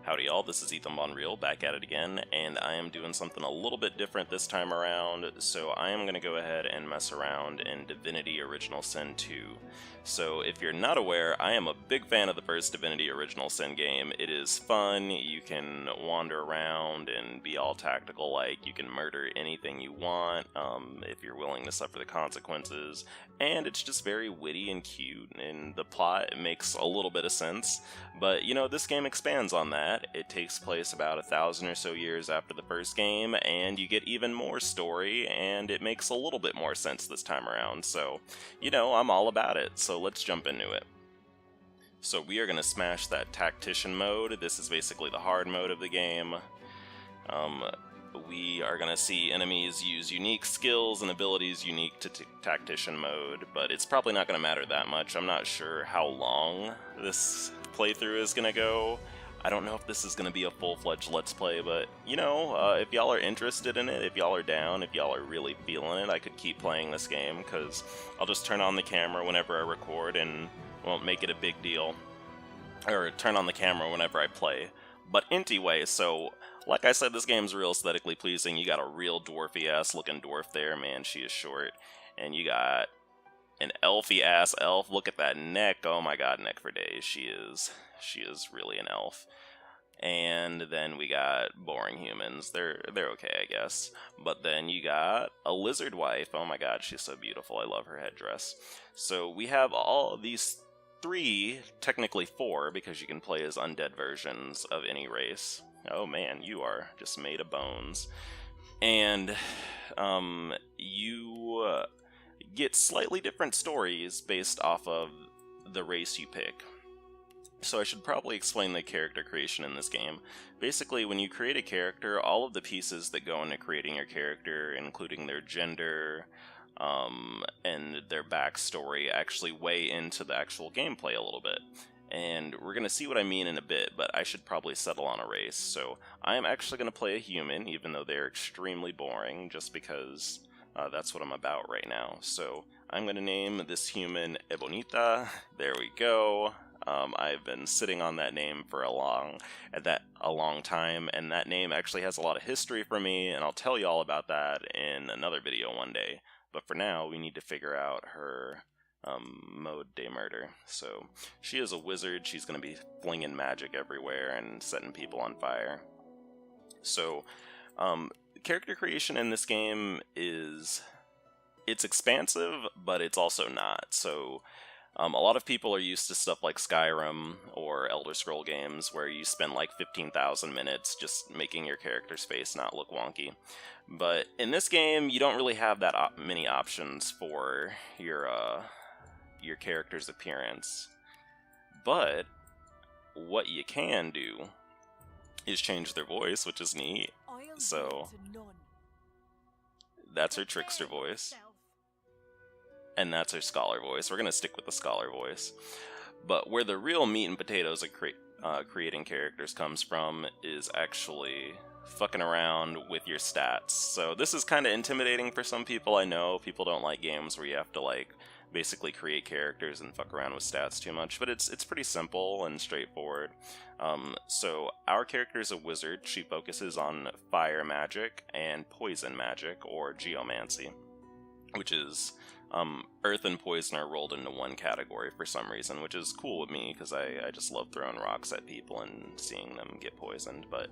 Howdy y'all, this is Ethan Bonreal back at it again, and I am doing something a little bit different this time around. So I am going to go ahead and mess around in Divinity Original Sin 2. So if you're not aware, I am a big fan of the first Divinity Original Sin game. It is fun, you can wander around and be all tactical like, you can murder anything you want if you're willing to suffer the consequences, and it's just very witty and cute, and the plot makes a little bit of sense. But, you know, this game expands on that. It takes place about 1,000 or so years after the first game, and you get even more story, and it makes a little bit more sense this time around. So, you know, I'm all about it, so let's jump into it. So we are going to smash that Tactician Mode. This is basically the hard mode of the game. We are going to see enemies use unique skills and abilities unique to Tactician Mode, but it's probably not going to matter that much. I'm not sure how long this playthrough is going to go. I don't know if this is going to be a full-fledged Let's Play, but, you know, if y'all are interested in it, if y'all are down, if y'all are really feeling it, I could keep playing this game, because I'll just turn on the camera whenever I record and won't make it a big deal. Or turn on the camera whenever I play. But anyway, so, like I said, this game's real aesthetically pleasing. You got a real dwarfy-ass looking dwarf there. Man, she is short. And you got an elfy-ass elf. Look at that neck. Oh my god, neck for days. She is really an elf. And then we got boring humans. They're okay, I guess. But then you got a lizard wife. Oh my god, she's so beautiful. I love her headdress. So we have all these three, technically four, because you can play as undead versions of any race. Oh man, you are just made of bones. And you get slightly different stories based off of the race you pick. So I should probably explain the character creation in this game. Basically, when you create a character, all of the pieces that go into creating your character, including their gender, and their backstory, actually weigh into the actual gameplay a little bit. And we're going to see what I mean in a bit, but I should probably settle on a race. So I'm actually going to play a human, even though they're extremely boring, just because that's what I'm about right now. So I'm going to name this human Ebonita. There we go. I've been sitting on that name for a long time, and that name actually has a lot of history for me, and I'll tell you all about that in another video one day. But for now, we need to figure out her mode de murder. So she is a wizard. She's going to be flinging magic everywhere and setting people on fire. So character creation in this game it's expansive, but it's also not. So a lot of people are used to stuff like Skyrim or Elder Scroll games where you spend like 15,000 minutes just making your character's face not look wonky. But in this game, you don't really have that many options for your character's appearance. But what you can do is change their voice, which is neat. So that's her trickster voice. And that's her scholar voice. We're going to stick with the scholar voice. But where the real meat and potatoes of creating characters comes from is actually fucking around with your stats. So this is kind of intimidating for some people. I know people don't like games where you have to like basically create characters and fuck around with stats too much, but it's pretty simple and straightforward. So our character is a wizard. She focuses on fire magic and poison magic, or geomancy, which is earth and poison are rolled into one category for some reason, which is cool with me because I just love throwing rocks at people and seeing them get poisoned. But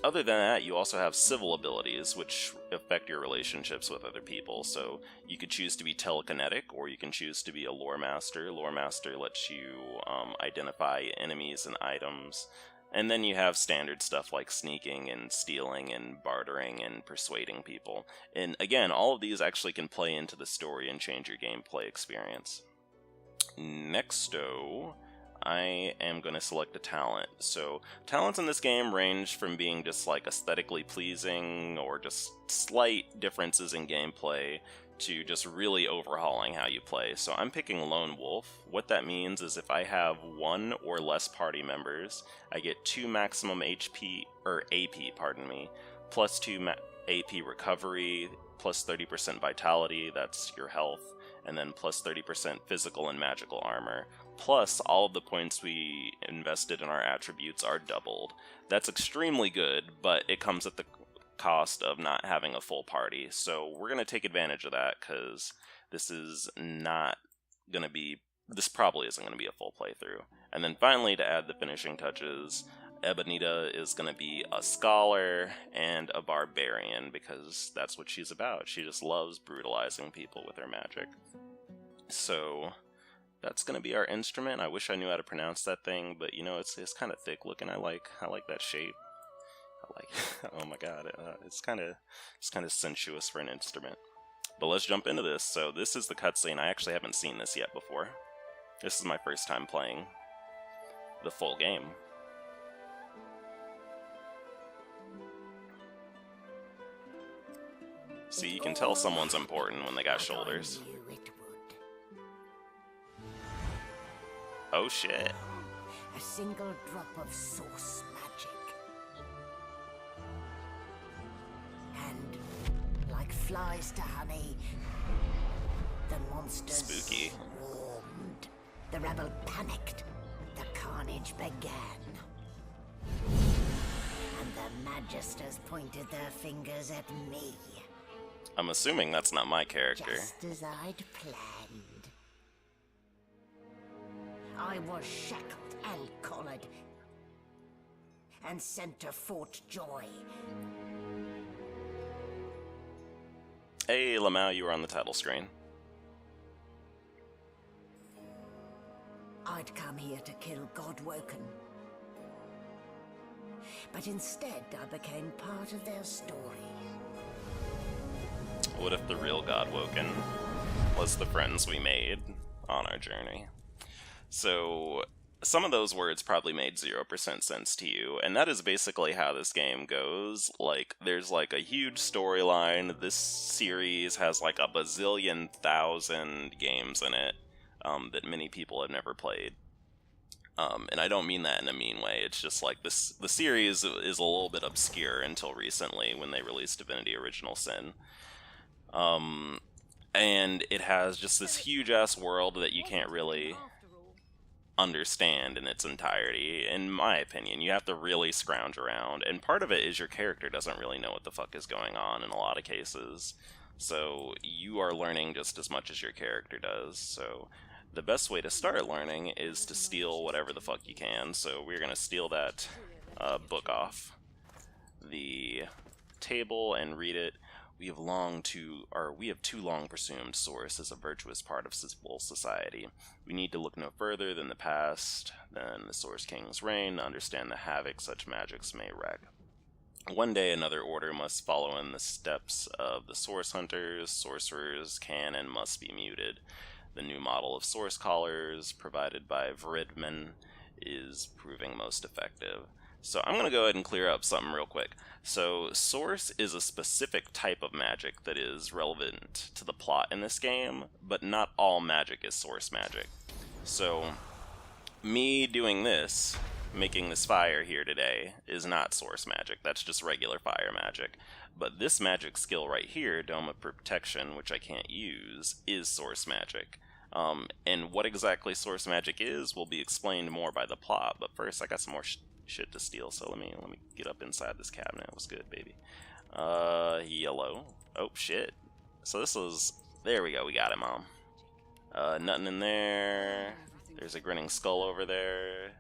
other than that, you also have civil abilities, which affect your relationships with other people. So you could choose to be telekinetic, or you can choose to be a lore master. Lore master lets you identify enemies and items. And then you have standard stuff like sneaking and stealing and bartering and persuading people. And again, all of these actually can play into the story and change your gameplay experience. Nexto, I am going to select a talent. So talents in this game range from being just like aesthetically pleasing or just slight differences in gameplay to just really overhauling how you play. So I'm picking Lone Wolf. What that means is if I have one or less party members, I get 2 maximum HP, or AP, pardon me, plus 2 AP recovery, plus 30% vitality, that's your health, and then plus 30% physical and magical armor, plus all of the points we invested in our attributes are doubled. That's extremely good, but it comes at the cost of not having a full party. So we're going to take advantage of that, because this probably isn't going to be a full playthrough. And then finally, to add the finishing touches, Ebonita is going to be a scholar and a barbarian, because that's what she's about. She just loves brutalizing people with her magic. So that's going to be our instrument. I wish I knew how to pronounce that thing, but you know, it's kind of thick looking. I like that shape. Oh my god, it's kind of sensuous for an instrument. But let's jump into this. So this is the cutscene. I actually haven't seen this yet before. This is my first time playing the full game. See, you can tell someone's important when they got shoulders. Oh shit. A single drop of source magic. And like flies to honey, the monsters Spooky. swarmed. The rebel panicked. The carnage began. And the Magisters pointed their fingers at me. I'm assuming that's not my character. Just as I'd planned. I was shackled and collared, and sent to Fort Joy. Hey, Lamau, you were on the title screen. I'd come here to kill Godwoken. But instead, I became part of their story. What if the real Godwoken was the friends we made on our journey? So, some of those words probably made 0% sense to you, and that is basically how this game goes. Like, there's like a huge storyline. This series has like a bazillion thousand games in it that many people have never played. And I don't mean that in a mean way. It's just like the series is a little bit obscure until recently when they released Divinity Original Sin. And it has just this huge-ass world that you can't really understand in its entirety, in my opinion. You have to really scrounge around, and part of it is your character doesn't really know what the fuck is going on in a lot of cases. So you are learning just as much as your character does. So the best way to start learning is to steal whatever the fuck you can. So we're going to steal that book off the table and read it. We have too long presumed source as a virtuous part of civil society. We need to look no further than the past, than the Source King's reign, to understand the havoc such magics may wreak. One day another order must follow in the steps of the Source Hunters. Sorcerers can and must be muted. The new model of Source Callers, provided by Vridman, is proving most effective. So I'm going to go ahead and clear up something real quick. So Source is a specific type of magic that is relevant to the plot in this game, but not all magic is Source magic. So me doing this, making this fire here today, is not Source magic. That's just regular fire magic. But this magic skill right here, Dome of Protection, which I can't use, is Source magic. And what exactly Source magic is will be explained more by the plot. But first, I got some more shit to steal, so let me get up inside this cabinet. What's good, baby? Yellow. Oh shit. So this was, there we go, we got it, Mom. Nothing in there. There's a grinning skull over there.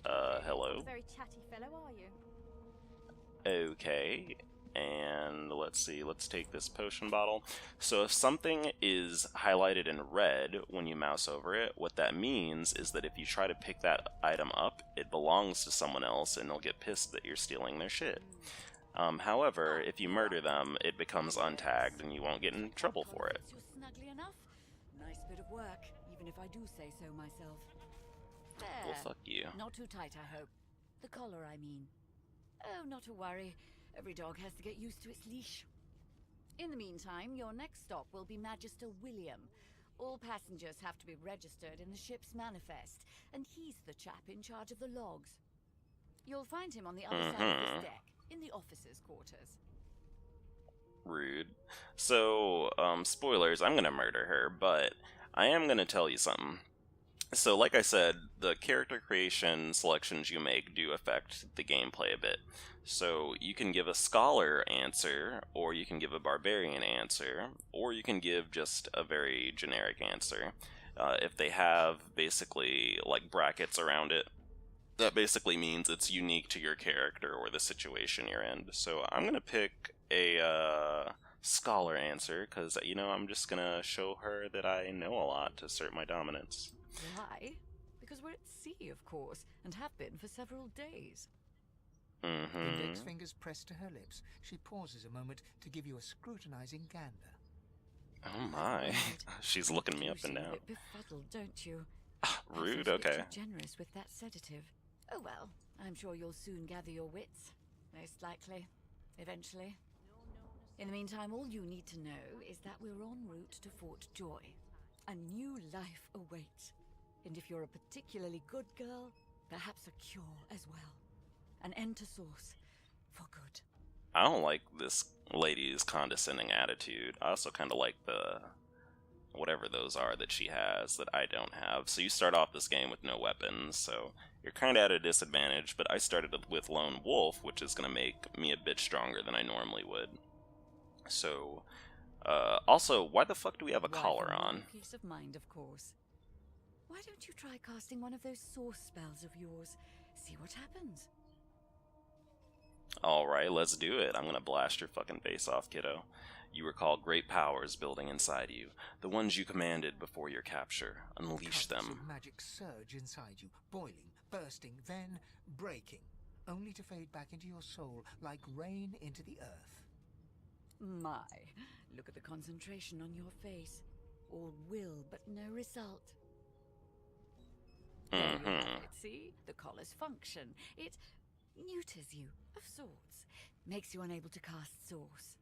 Hello. Very chatty fellow, are you? Okay. And let's see, let's take this potion bottle. So if something is highlighted in red when you mouse over it, what that means is that if you try to pick that item up, it belongs to someone else and they'll get pissed that you're stealing their shit. However, if you murder them, it becomes untagged and you won't get in trouble for it. Snugly enough. Nice bit of work, even if I do say so myself. There. Well, fuck you. Not too tight, I hope. The collar, I mean. Oh, not to worry. Every dog has to get used to its leash. In the meantime, your next stop will be Magister William. All passengers have to be registered in the ship's manifest, and he's the chap in charge of the logs. You'll find him on the other side of this deck, in the officers' quarters. Rude. So, spoilers, I'm gonna murder her, but I am gonna tell you something. So, like I said, the character creation selections you make do affect the gameplay a bit. So, you can give a scholar answer, or you can give a barbarian answer, or you can give just a very generic answer. If they have basically like brackets around it, that basically means it's unique to your character or the situation you're in. So, I'm going to pick a scholar answer, because, I'm just going to show her that I know a lot to assert my dominance. Why? Because we're at sea, of course, and have been for several days. Index fingers pressed to her lips. She pauses a moment to give you a scrutinizing gander. Oh my. She's looking me up and down. A bit befuddled, don't you? Rude, okay. Too generous with that sedative. Oh well, I'm sure you'll soon gather your wits. Most likely. Eventually. In the meantime, all you need to know is that we're en route to Fort Joy. A new life awaits. And if you're a particularly good girl, perhaps a cure as well. An end to Source. For good. I don't like this lady's condescending attitude. I also kind of like the whatever those are that she has that I don't have. So you start off this game with no weapons, so you're kind of at a disadvantage, but I started with Lone Wolf, which is going to make me a bit stronger than I normally would. So, also, why the fuck do we have a collar on? Peace of mind, of course. Why don't you try casting one of those source spells of yours? See what happens. Alright, let's do it. I'm gonna blast your fucking face off, kiddo. You recall great powers building inside you, the ones you commanded before your capture. Unleash them. Currents of magic surge inside you, boiling, bursting, then breaking, only to fade back into your soul like rain into the earth. My, look at the concentration on your face. All will, but no result. There you have it, see? The collar's function. It neuters you, of sorts. Makes you unable to cast Source.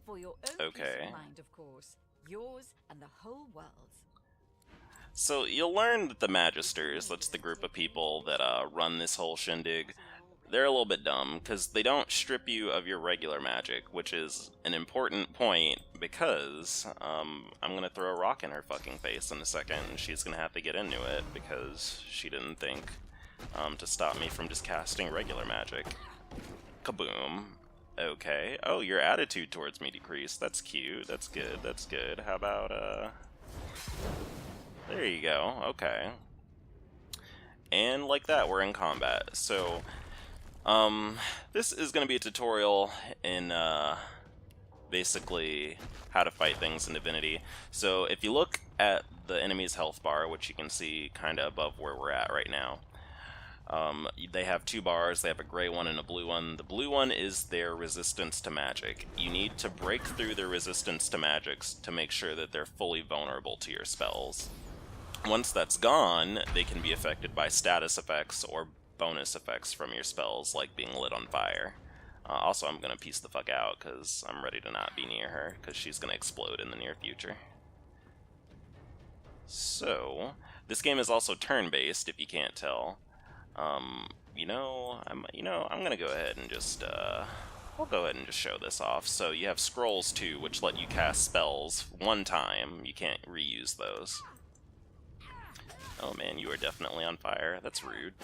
For your own peace of mind, of course. Yours and the whole world's. So you'll learn that the Magisters, that's the group of people that run this whole shindig, they're a little bit dumb, because they don't strip you of your regular magic, which is an important point, because I'm going to throw a rock in her fucking face in a second, and she's going to have to get into it, because she didn't think to stop me from just casting regular magic. Kaboom. Okay. Oh, your attitude towards me decreased. That's cute. That's good. That's good. How about, there you go. Okay. And like that, we're in combat. So, this is going to be a tutorial in, basically how to fight things in Divinity. So, if you look at the enemy's health bar, which you can see kind of above where we're at right now, they have two bars. They have a gray one and a blue one. The blue one is their resistance to magic. You need to break through their resistance to magics to make sure that they're fully vulnerable to your spells. Once that's gone, they can be affected by status effects or bonus effects from your spells, like being lit on fire. Also, I'm gonna piece the fuck out, because I'm ready to not be near her, because she's gonna explode in the near future. So, this game is also turn-based, if you can't tell. I'm gonna go ahead and just, I'll go ahead and just show this off. So you have scrolls too, which let you cast spells one time. You can't reuse those. Oh man, you are definitely on fire. That's rude.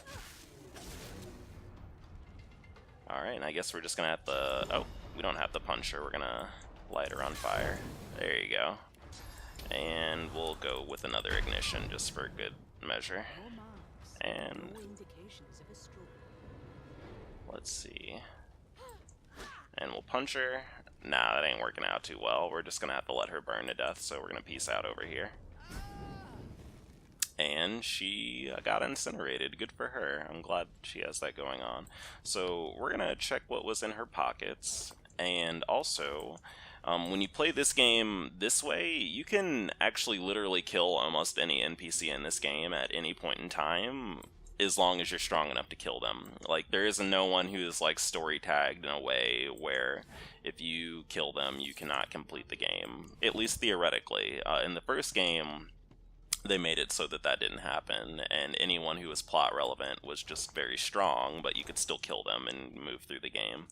Alright, and I guess we're just gonna have to, oh, we don't have to punch her. We're gonna light her on fire. There you go. And we'll go with another ignition just for good measure. And let's see. And we'll punch her. Nah, that ain't working out too well. We're just gonna have to let her burn to death, so we're gonna peace out over here. And she got incinerated. Good for her. I'm glad she has that going on. So we're gonna check what was in her pockets. And also, when you play this game this way, you can actually literally kill almost any NPC in this game at any point in time, as long as you're strong enough to kill them. Like, there is no one who is, like, story tagged in a way where if you kill them, you cannot complete the game. At least theoretically. In the first game, they made it so that that didn't happen, and anyone who was plot relevant was just very strong, but you could still kill them and move through the game.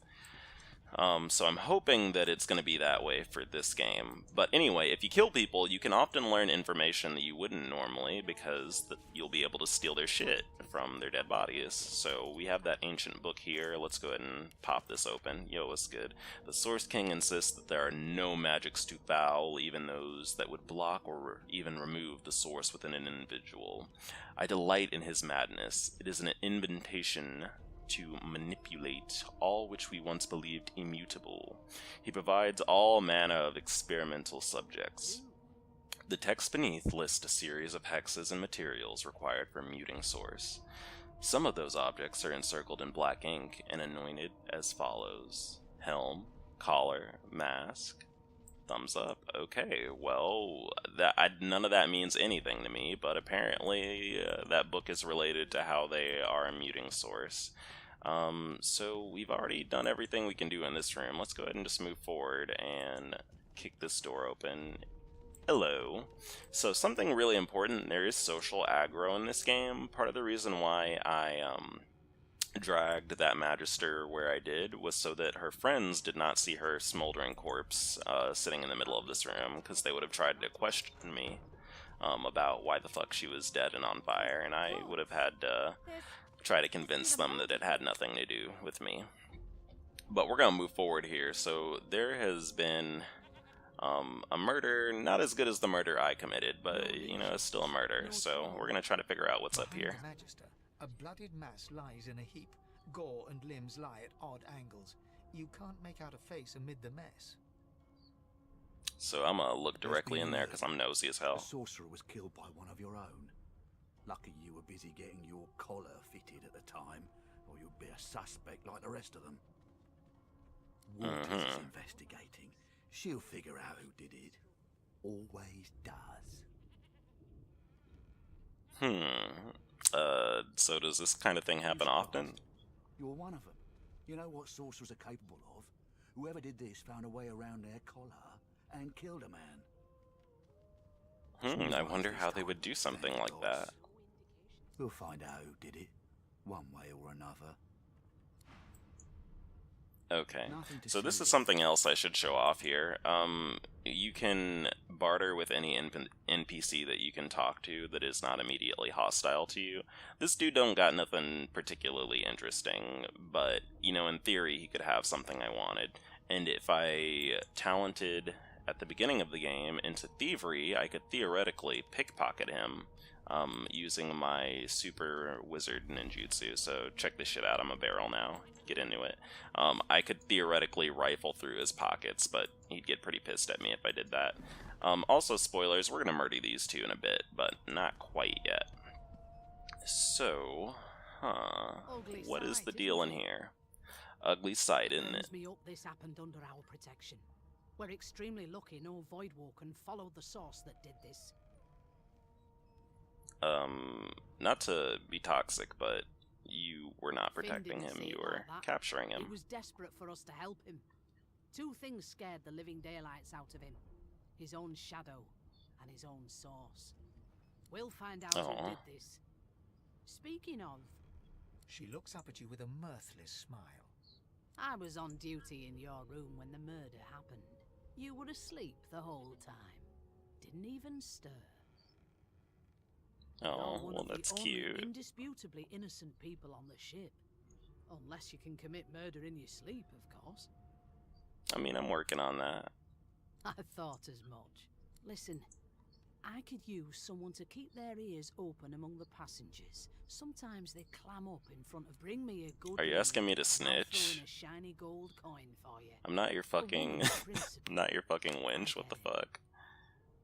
So I'm hoping that it's going to be that way for this game. But anyway, if you kill people, you can often learn information that you wouldn't normally, because you'll be able to steal their shit from their dead bodies. So we have that ancient book here. Let's go ahead and pop this open. Yo, what's good? The Source King insists that there are no magics too foul, even those that would block or even remove the source within an individual. I delight in his madness. It is an invitation to manipulate all which we once believed immutable. He provides all manner of experimental subjects. The text beneath lists a series of hexes and materials required for muting source. Some of those objects are encircled in black ink and anointed as follows: helm, collar, mask. Thumbs up. Okay, well, none of that means anything to me, but apparently that book is related to how they are a muting source. So we've already done everything we can do in this room. Let's go ahead and just move forward and kick this door open. Hello. So something really important, there is social aggro in this game. Part of the reason why I dragged that Magister where I did was so that her friends did not see her smoldering corpse sitting in the middle of this room, because they would have tried to question me about why the fuck she was dead and on fire, and I would have had to try to convince them that it had nothing to do with me. But we're gonna move forward here. So there has been a murder, not as good as the murder I committed, but you know, it's still a murder. So we're gonna try to figure out what's up here. Magister, a blooded mass lies in a heap. Gore and limbs lie at odd angles. You can't make out a face amid the mess. So I'm gonna look directly in there because I'm nosy as The hell. sorcerer was killed by one of your own. Lucky you were busy getting your collar fitted at the time, or you'd be a suspect like the rest of them. Waters is investigating. She'll figure out who did it. Always does. So does this kind of thing happen often? You're one of them. You know what sorcerers are capable of. Whoever did this found a way around their collar and killed a man. I wonder how they would do something like that. We'll find out who did it, one way or another. Okay, so this is something else I should show off here. You can barter with any NPC that you can talk to that is not immediately hostile to you. This dude don't got nothing particularly interesting, but, you know, in theory he could have something I wanted. And if I talented at the beginning of the game into thievery, I could theoretically pickpocket him using my super wizard ninjutsu. So check this shit out, I'm a barrel now. Get into it. I could theoretically rifle through his pockets, but he'd get pretty pissed at me if I did that. Also, spoilers, we're gonna murder these two in a bit, but not quite yet. So, what is the deal in here? Ugly sight, isn't it? Me up this happened under our protection. We're extremely lucky no Voidwalker followed the source that did this. Not to be toxic, but you were not protecting him, you were capturing him. He was desperate for us to help him. Two things scared the living daylights out of him. His own shadow and his own source. We'll find out who did this. Speaking of... She looks up at you with a mirthless smile. I was on duty in your room when the murder happened. You were asleep the whole time. Didn't even stir. Oh, well, that's cute. Indisputably innocent people on the ship. Unless you can commit murder in your sleep, of course. I mean, I'm working on that. I thought as much. Listen, I could use someone to keep their ears open among the passengers. Sometimes they clam up in front of... Bring me a good... Are you asking me to I'll snitch? throw in a shiny gold coin for you. I'm not your fucking... not your fucking winch, what the fuck?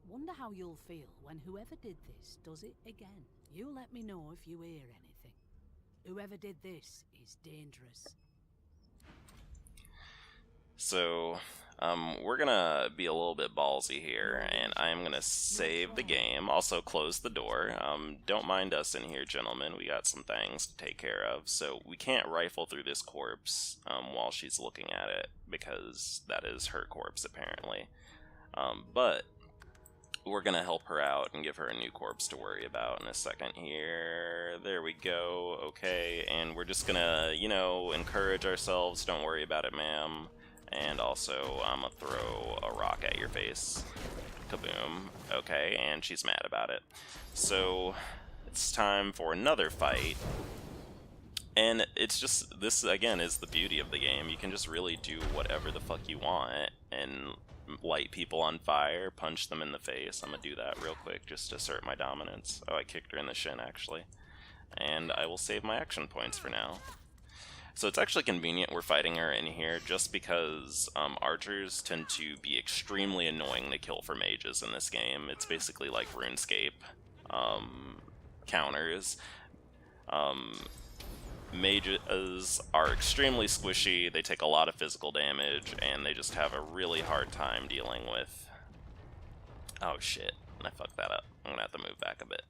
Wonder how you'll feel when whoever did this does it again. You let me know if you hear anything. Whoever did this is dangerous. So, we're gonna be a little bit ballsy here, and I'm gonna save the game, also close the door. Don't mind us in here, gentlemen, we got some things to take care of. So, we can't rifle through this corpse while she's looking at it, because that is her corpse, apparently. But we're gonna help her out and give her a new corpse to worry about in a second here. There we go, okay, and we're just gonna, you know, encourage ourselves, don't worry about it, ma'am. And also, I'm gonna throw a rock at your face. Kaboom. Okay, and she's mad about it. So, it's time for another fight. And it's just, this again is the beauty of the game. You can just really do whatever the fuck you want and light people on fire, punch them in the face. I'm gonna do that real quick just to assert my dominance. Oh, I kicked her in the shin actually. And I will save my action points for now. So it's actually convenient we're fighting her in here just because archers tend to be extremely annoying to kill for mages in this game. It's basically like RuneScape counters. Mages are extremely squishy, they take a lot of physical damage, and they just have a really hard time dealing with... Oh shit, I fucked that up. I'm gonna have to move back a bit.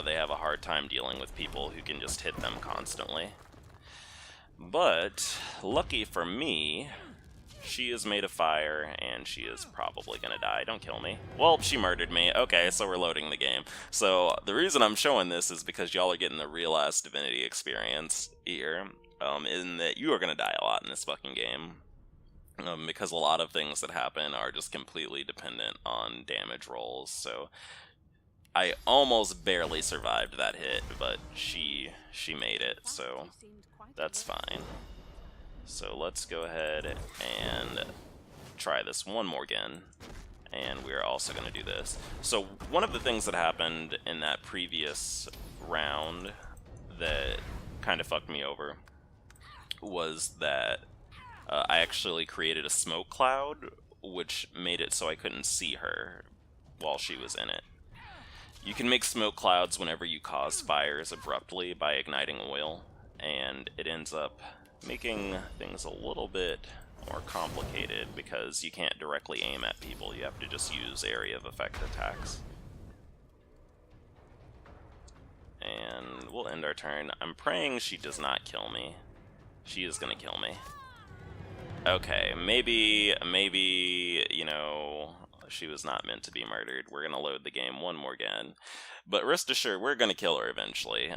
They have a hard time dealing with people who can just hit them constantly. But, lucky for me, she is made of fire, and she is probably gonna die. Don't kill me. Well, she murdered me. Okay, so we're loading the game. So, the reason I'm showing this is because y'all are getting the real-ass Divinity experience here, in that you are gonna die a lot in this fucking game. Because a lot of things that happen are just completely dependent on damage rolls, so... I almost barely survived that hit, but she made it, so that's fine. So let's go ahead and try this one more again, and we're also going to do this. So one of the things that happened in that previous round that kind of fucked me over was that I actually created a smoke cloud, which made it so I couldn't see her while she was in it. You can make smoke clouds whenever you cause fires abruptly by igniting oil, and it ends up making things a little bit more complicated because you can't directly aim at people, you have to just use area of effect attacks. And we'll end our turn. I'm praying she does not kill me. She is gonna kill me. Okay, maybe, you know... She was not meant to be murdered. We're gonna load the game one more again. But rest assured, we're gonna kill her eventually.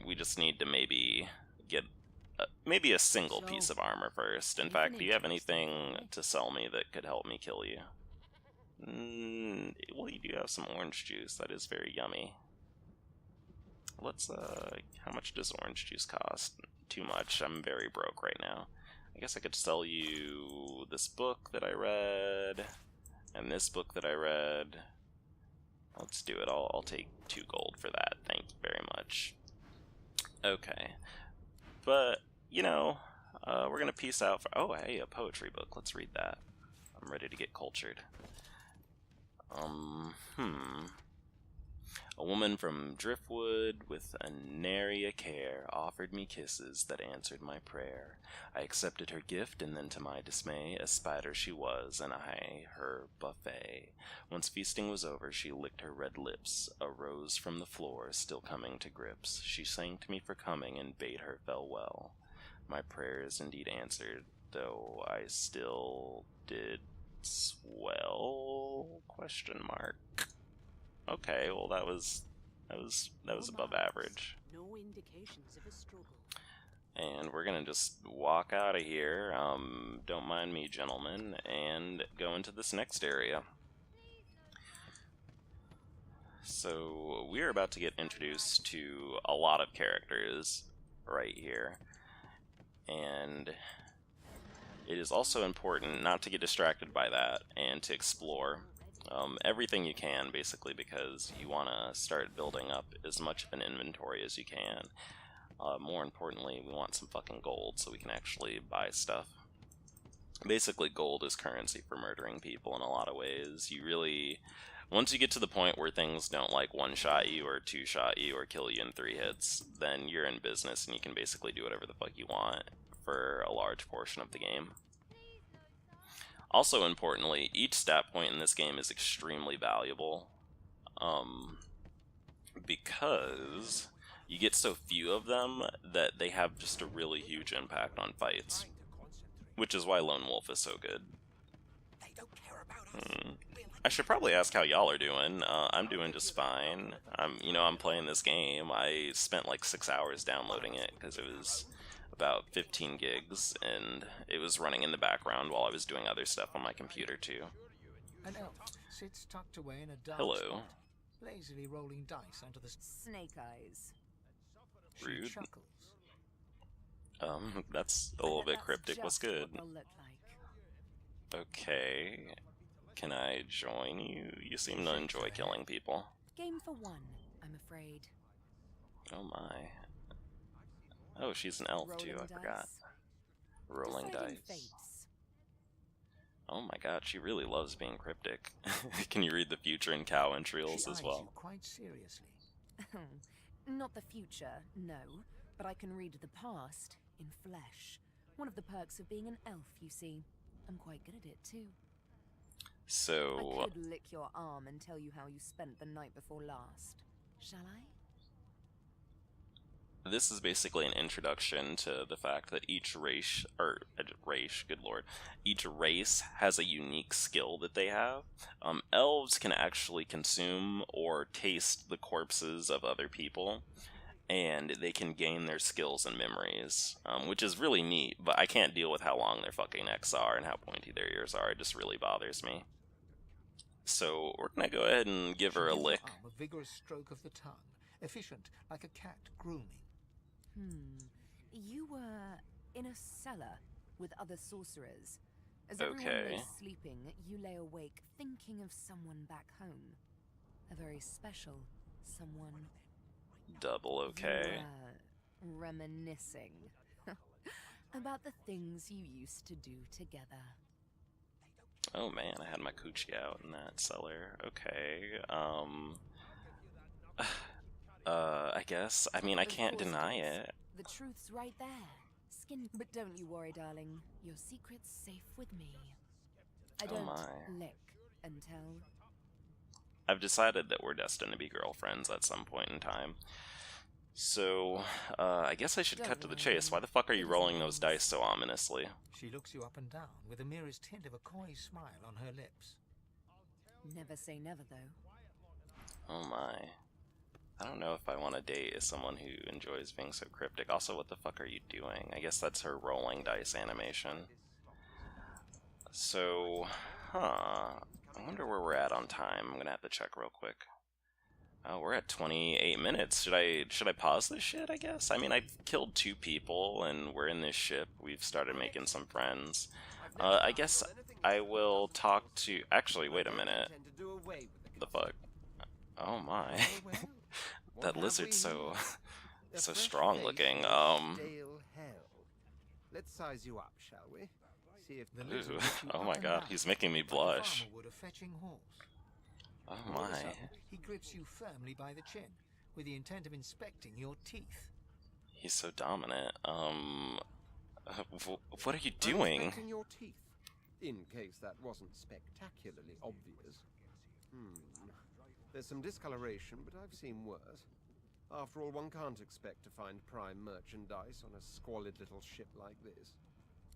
We just need to maybe get maybe a single piece of armor first. In fact, do you have anything to sell me that could help me kill you? Well, you do have some orange juice. That is very yummy. Let's, how much does orange juice cost? Too much. I'm very broke right now. I guess I could sell you this book that I read. And this book that I read. Let's do it. I'll take 2 gold for that. Thank you very much. Okay. But, you know, we're gonna peace out for... Oh, hey, a poetry book. Let's read that. I'm ready to get cultured. A woman from Driftwood with a nary a care offered me kisses that answered my prayer. I accepted her gift, and then to my dismay, a spider she was, and I her buffet. Once feasting was over, she licked her red lips, arose from the floor, still coming to grips. She thanked me for coming and bade her farewell. My prayers indeed answered, though I still did swell? Question mark. Okay, well that was above average. No indications of a struggle. And we're gonna just walk out of here, don't mind me gentlemen, and go into this next area. So we're about to get introduced to a lot of characters right here. And it is also important not to get distracted by that and to explore everything you can, basically, because you want to start building up as much of an inventory as you can. More importantly, we want some fucking gold so we can actually buy stuff. Basically, gold is currency for murdering people in a lot of ways. You really... Once you get to the point where things don't like one-shot you or two-shot you or kill you in 3 hits, then you're in business and you can basically do whatever the fuck you want for a large portion of the game. Also importantly, each stat point in this game is extremely valuable, because you get so few of them that they have just a really huge impact on fights, which is why Lone Wolf is so good. I should probably ask how y'all are doing. I'm doing just fine. I'm playing this game. I spent like 6 hours downloading it because it was about 15 gigs, and it was running in the background while I was doing other stuff on my computer too. An elf sits tucked away in a dark Hello. spot, lazily rolling dice under the Snake eyes. Rude. She chuckles. That's a little bit cryptic. What's good? What they'll look like. Okay. Can I join you? You seem to enjoy killing people. Game for one, I'm afraid. Oh my. Oh, she's an elf too, I forgot. Rolling Deciding dice. fates. Oh my god, she really loves being cryptic. Can you read the future in cow entrails She as eyes well? you quite seriously. Not the future, no, but I can read the past in flesh. One of the perks of being an elf, you see. I'm quite good at it too. So, I could lick your arm and tell you how you spent the night before last. Shall I? this is basically an introduction to the fact that each race, good lord, each race has a unique skill that they have. Elves can actually consume or taste the corpses of other people, and they can gain their skills and memories, which is really neat, but I can't deal with how long their fucking necks are and how pointy their ears are. It just really bothers me. So we're gonna go ahead and give her a She gives lick. her arm a vigorous stroke of the tongue, efficient like a cat grooming. You were in a cellar with other sorcerers. As Okay. everyone lay sleeping, you lay awake thinking of someone back home. A very special someone. Double okay. You were reminiscing about the things you used to do together. Oh man, I had my coochie out in that cellar. Okay, I guess. I mean, I Of can't course deny is. it. The truth's right there. Skin. But don't you worry, darling. Your secret's safe with me. I Oh don't my. lick and tell. I've decided that we're destined to be girlfriends at some point in time. So, I guess I should cut to the chase. Why the fuck are you rolling those dice so ominously? She looks you up and down with the merest hint of a coy smile on her lips. Never say never, though. Oh my. I don't know if I want to date someone who enjoys being so cryptic. Also, what the fuck are you doing? I guess that's her rolling dice animation. So, I wonder where we're at on time. I'm gonna have to check real quick. Oh, we're at 28 minutes. Should I pause this shit, I guess? I mean, I killed 2 people, and we're in this ship. We've started making some friends. I guess I will talk to... Actually, wait a minute. The fuck? Oh my. That lizard's so strong looking. Let's size you up, shall we? See if Ooh, oh my god, he's making me blush. Like a farmer would a fetching horse. Oh All of a my. sudden, he grips you firmly by the chin, with the intent of inspecting your teeth. He's so dominant. What are you doing? Inspecting your teeth, in case that wasn't spectacularly obvious. There's some discoloration, but I've seen worse. After all, one can't expect to find prime merchandise on a squalid little ship like this.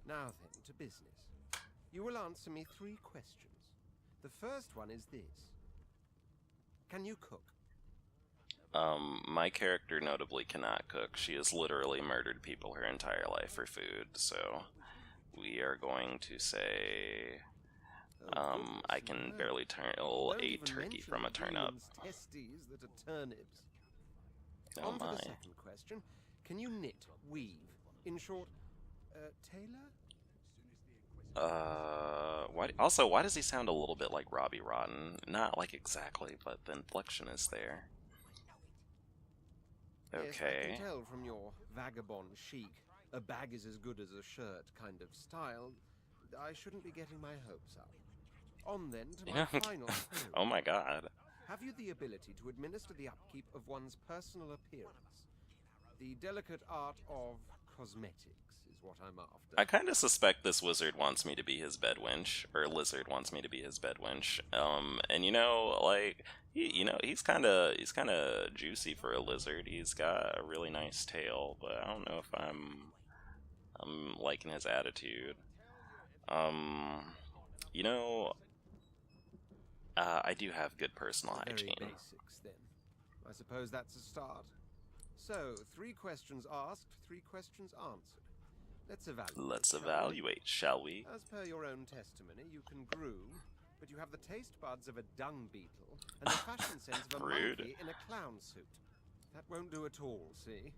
Now then, to business. You will answer me 3 questions. The first one is this. Can you cook? My character notably cannot cook. She has literally murdered people her entire life for food, so we are going to say, I can barely tell a turkey from a turnip. Testes that are turnips. Oh On to my. the second question. Can you knit, weave? In short, tailor? Why does he sound a little bit like Robbie Rotten? Not like exactly, but the inflection is there. Yes, I Okay. can tell from your vagabond chic, a bag is as good as a shirt kind of style. I shouldn't be getting my hopes up. On then to my Yeah. final query. Oh my god. Have you the ability to administer the upkeep of one's personal appearance? The delicate art of cosmetics is what I'm after. I kind of suspect this wizard wants me to be his bed wench, or lizard wants me to be his bed wench. And you know, like, he's kind of juicy for a lizard. He's got a really nice tail, but I don't know if I'm liking his attitude. You know, I do have good personal The very hygiene. basics, then. I suppose that's a start. So, 3 questions asked, 3 questions answered. Let's evaluate, shall we? As per your own testimony, you can groom, but you have the taste buds of a dung beetle and the fashion sense of a Rude. monkey in a clown suit. That won't do at all, see?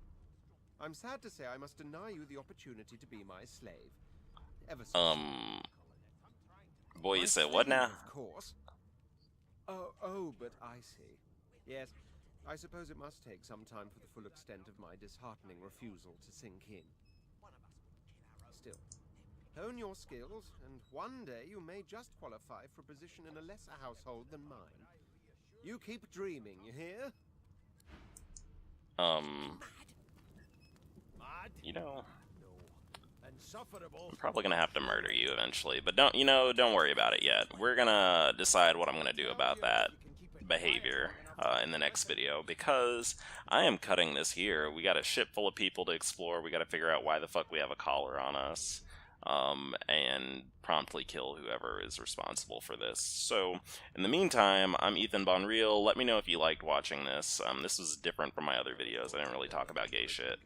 I'm sad to say I must deny you the opportunity to be my slave. Ever so Boy, you my said what slave, now? Of course. Oh, but I see. Yes, I suppose it must take some time for the full extent of my disheartening refusal to sink in. Still, hone your skills, and one day you may just qualify for a position in a lesser household than mine. You keep dreaming, you hear? You know, I'm probably gonna have to murder you eventually, but don't worry about it yet. We're gonna decide what I'm gonna do about that behavior in the next video, because I am cutting this here. We got a ship full of people to explore. We got to figure out why the fuck we have a collar on us, and promptly kill whoever is responsible for this. So, in the meantime, I'm Ethan Bonreal. Let me know if you liked watching this. This was different from my other videos. I didn't really talk about gay shit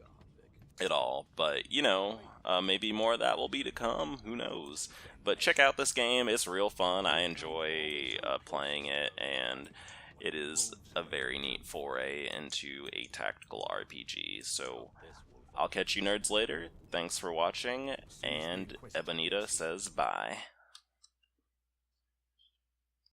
at all, but you know, maybe more of that will be to come, who knows. But check out this game, it's real fun. I enjoy playing it, and it is a very neat foray into a tactical RPG. So I'll catch you nerds later. Thanks for watching, and Ebonita says bye.